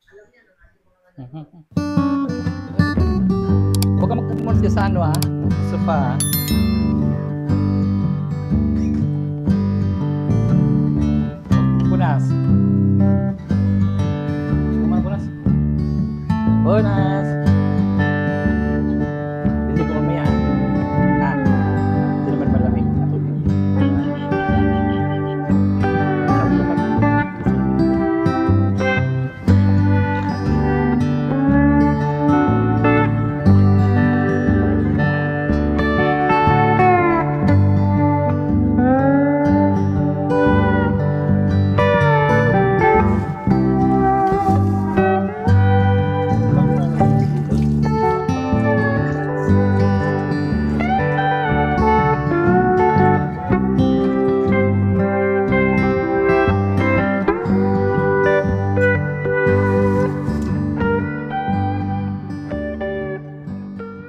Huwag ka magpumunta sa ano, ha? Sofa, ha? Punas. Kumana punas. Punas. Hindi ko mamaya. Ha? Hindi naman malamig na tubig.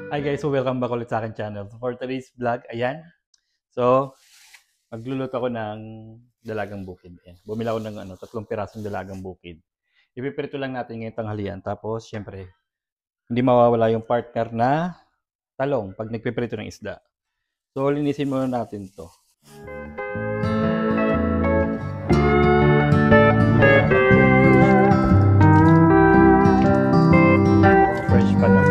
Hi guys, so welcome back ulit sa akin channel. For today's vlog, ayan. So, magluluto ako ng dalagang bukid. Ayan. Bumili ako ng 3 pirasong dalagang bukid. Ipiprito lang natin ngayong tanghalian. Tapos, syempre, hindi mawawala yung partner na talong pag nagpiprito ng isda. So, linisin muna natin to. Fresh pa naman.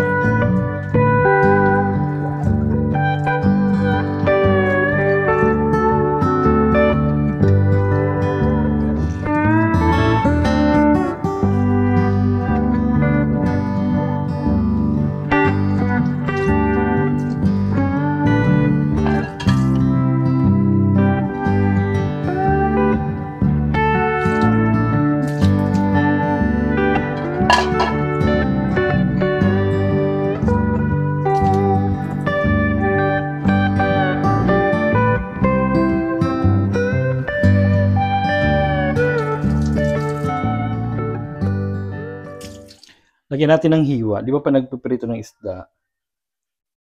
Lagyan natin ng hiwa. Di ba pa nagpiprito ng isda?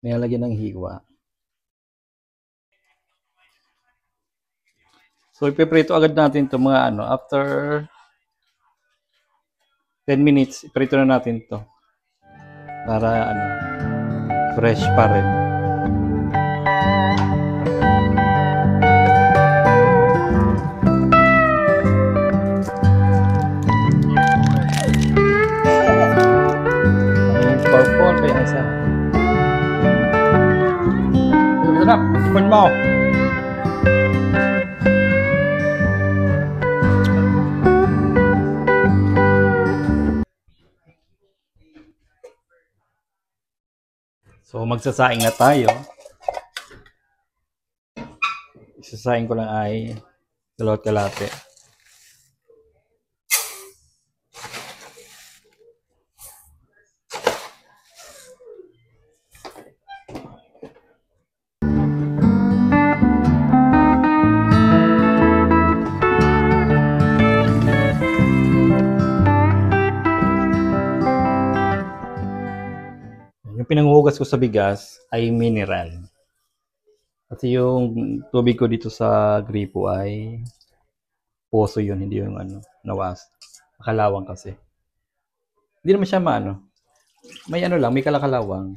Nilalagyan ng hiwa. So, ipiprito agad natin ito mga after 10 minutes, iprito na natin ito. Para fresh pa rin. Sarap, tikman mo. So, magsasaing na tayo. Isasaing ko lang ay 2 kalate. Yung pinanghugas ko sa bigas ay mineral. Kasi yung tubig ko dito sa gripo ay poso yun, hindi yung nawas. Makalawang kasi. Hindi naman siya may lang, may kalakalawang.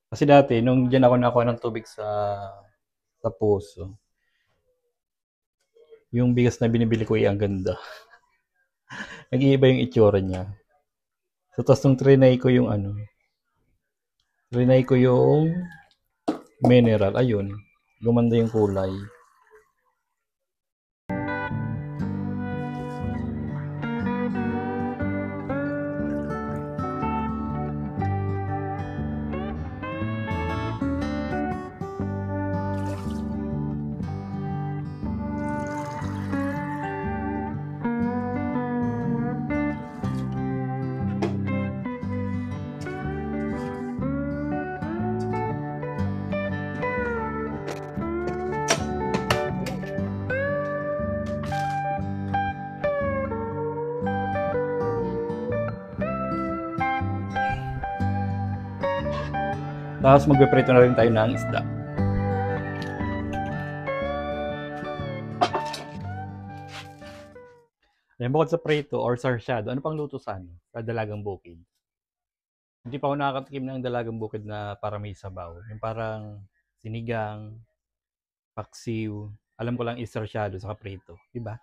Kasi dati, nung dyan ako nakuha ng tubig sa poso, yung bigas na binibili ko ay ang ganda. Nag-iiba yung itsura niya. So, tapos nung trinay ko yung mineral, ayun, gumanda yung kulay. Tapos magpiprito na rin tayo ng isda. Ayan, bukod sa prito or sarsyado, ano pang luto sa ano, sa dalagang bukid? Hindi pa ako nakakatikim ng dalagang bukid na parang may sabaw. Yung parang sinigang, paksiw, alam ko lang is sarsyado saka prito, 'di ba?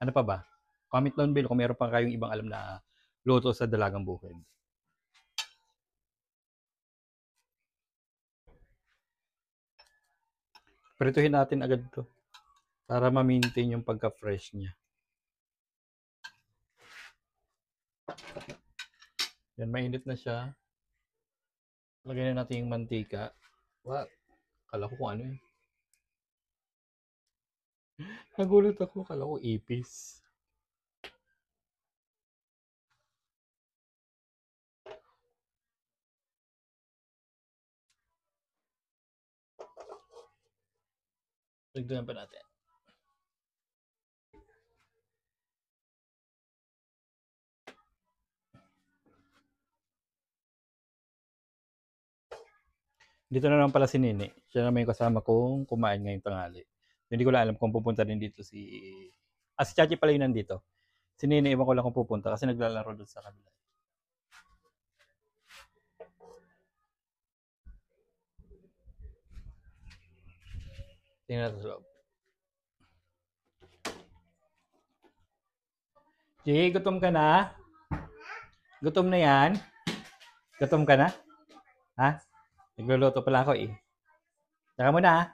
Ano pa ba? Comment down below kung meron pa kayong ibang alam na luto sa dalagang bukid. Prituhin natin agad 'to para ma-maintain yung pagka-fresh niya. Yan, mainit na siya. Lagyan na natin yung mantika. What? Kala ko kung ano eh. Nagulat ako, kala ko ipis. Dagdagan pa natin. Dito na lang pala si Nini. Siya naman yung kasama kong kumain ngayong tanghali. Hindi ko lang alam kung pupunta din dito si... si Chachi pala yun nandito. Si Nini, iwan ko lang kung pupunta kasi naglalaro doon sa kabila. Tingnan natin sa loob. Jay, gutom ka na? Gutom na yan? Gutom ka na? Ha? Nagluluto pala ako eh. Saka mo na.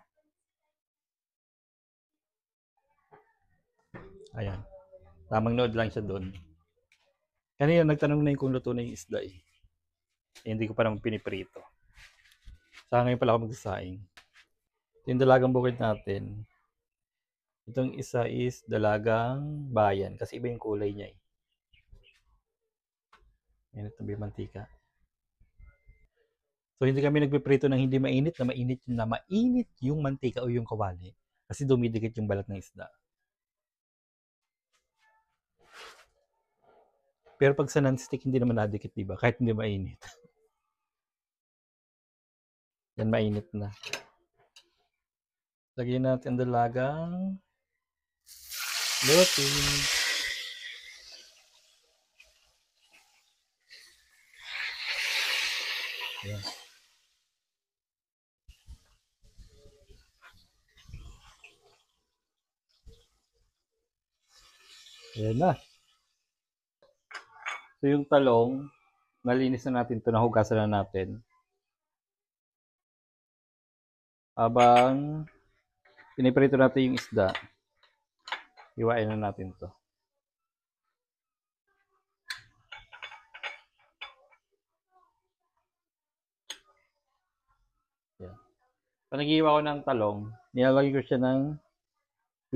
Ayan. Tamang nood lang siya doon. Kanina nagtanong na yung kung luto na yung isda eh. Hindi ko pa naman piniprito. Saka ngayon pala ako magsasaing. Yung dalagang bukid natin. Itong isa is dalagang bayan kasi iba yung kulay niya eh. Yan, ito may mantika. So hindi kami nagpiprito ng hindi mainit na mainit yung mantika o yung kawali kasi dumidikit yung balat ng isda. Pero pag sa non-stick hindi naman nadikit, diba? Kahit hindi mainit. Yan, mainit na. Lagyan natin dalagang lutin. Yan. Yan na. So yung talong, nalinis na natin ito, nahugasan na natin. Habang piniprito natin yung isda, hiwain na natin to. Yan. Pag naghihiwa ko ng talong, nilalagay ko siya ng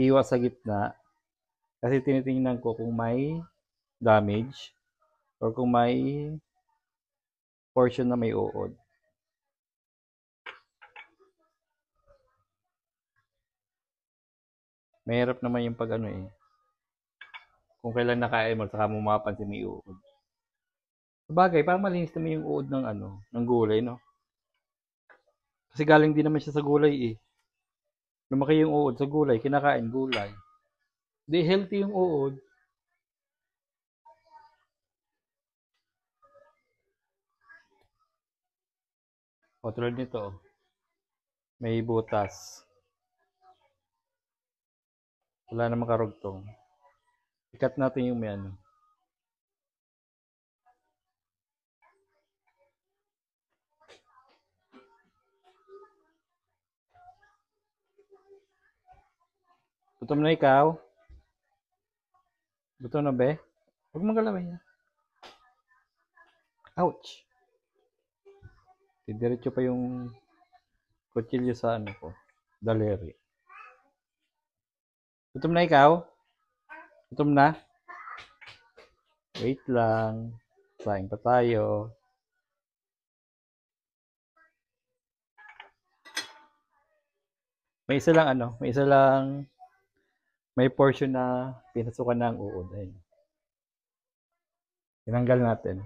hiwa sa gitna kasi tinitingnan ko kung may damage or kung may portion na may uod. Mahirap naman yung pag ano eh. Kung kailan nakain mo, saka mo mapapansin may uod. Sabagay, parang malinis naman yung uod ng ano, ng gulay, no? Kasi galing din naman siya sa gulay eh. Lumaki yung uod sa gulay, kinakain gulay. Di healthy yung uod. O tulad nito, may butas. Wala namang karugtong. Ikat natin yung may ano. Gutom na ikaw? Gutom na be? Huwag mong galawin niya. Ouch! Didiretso pa yung kutsilyo sa ano ko. Daleri. Gutom na ikaw? Gutom na? Wait lang. Saing pa tayo. May isa lang ano, may isa lang may portion na pinasukan ng uod. Ayun. Tinanggal natin.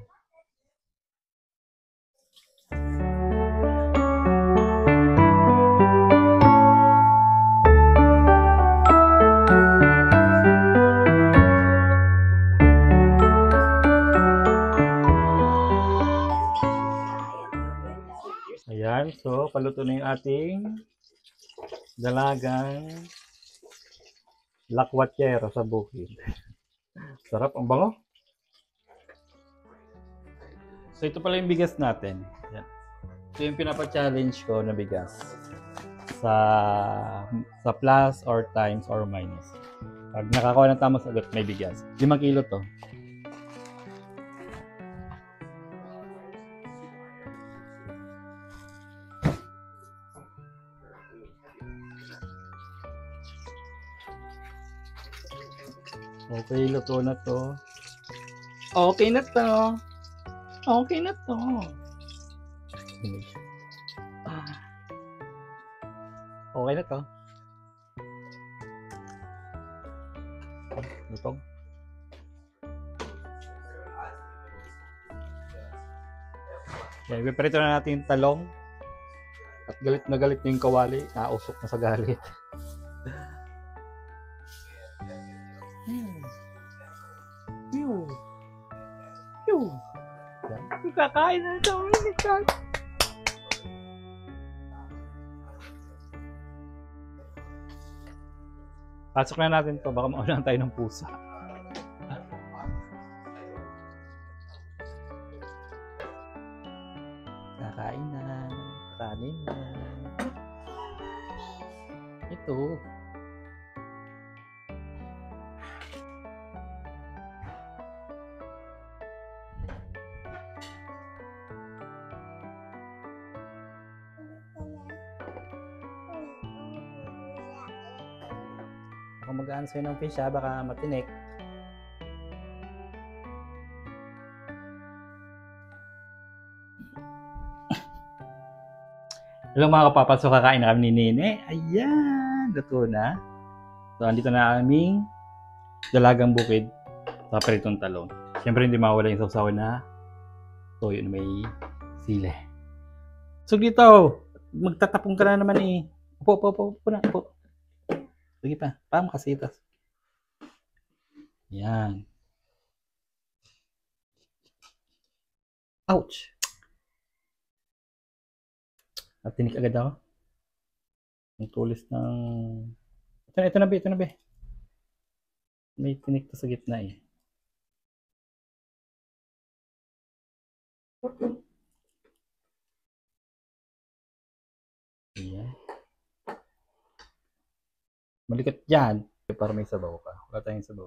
papaluto na yung ating dalagang lakwatsyero sa bukid. Sarap, ang bango. So ito pala yung bigas natin. Yan. Ito yung pinapa-challenge ko na bigas. Sa plus or times or minus. Pag nakakuha ng tamang sagot, may bigas. 5 kilo to. Okay, luto na to. Okay na to. Okay na to. Okay na to. Lutong. Okay, ipiprito na natin yung talong. At galit na yung kawali. Nausok na sa galit. Kakain na ito. Pasok na natin to. Baka maulan tayo ng pusa. Kakain na. Kanin na. Ito. Kung mag-aan sa'yo ng fish ha, baka matinik. Hello mga kapapal, so kakain na kami ni Nene. Ayan, luto na. So andito na aming dalagang bukid sa pritong talong. Siyempre hindi mawala yung sausawan na toyo na may sili. So dito, magtatapong ka na naman eh. Upo na, upo. Sige pa, makasitas. Yan. Ouch! At tinik agad ako. Ang tulis ng... Ito na be. May tinik to sa gitna eh. Ayan. Malikat yan. Para may sabaw ka. Wala tayong sabaw.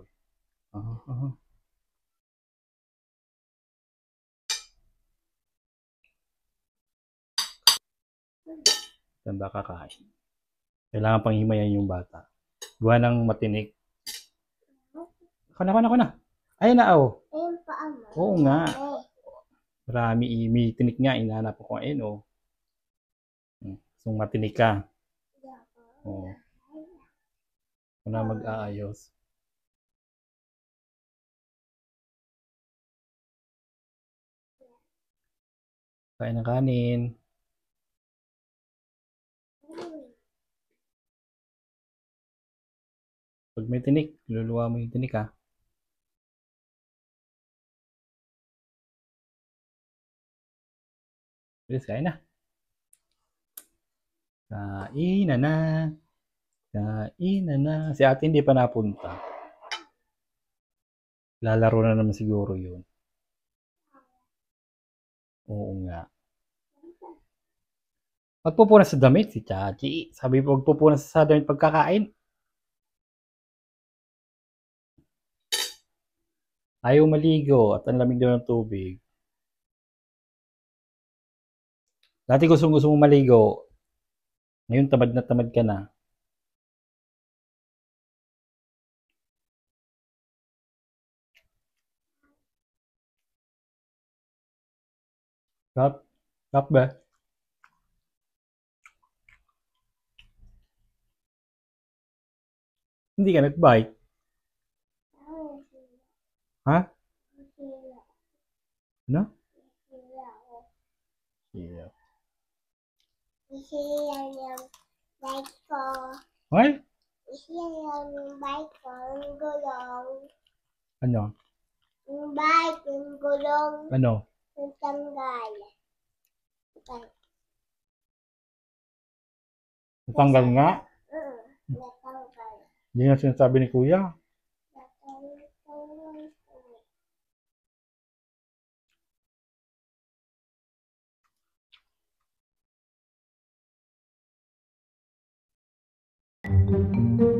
Ganda kakain. Kailangan pang himayan yung bata. Gawa ng matinik. Ako na. Ayun na oh. Oo nga. Marami. May tinik nga. Inahanap ko ayun oh. So matinik ka. Oo. Ako na mag-aayos. Kain ng kanin. Pag may tinik, luluwa mo yung tinik ha. Bilis, kain na. Kain na. Si ate hindi pa napunta. Lalaro na naman siguro yun. Oo nga. Magpupunas sa damit si Chachi. Sabi po magpupunas sa damit pagkakain. Ayaw maligo at ang lamig daw ng tubig. Dati gusto mo maligo. Ngayon tamad na tamad ka na. Kap ba? Hindi ka nag-bite. Ha? Ano? Yeah. Isiyan yung bike ko. What? Isiyan yung bike ko. Yung gulong. Ano? Yung bike, yung gulong. Ano? Yung tanggal. Natanggal nga. Natanggal. Hindi na sinasabi ni Kuya. Natanggal.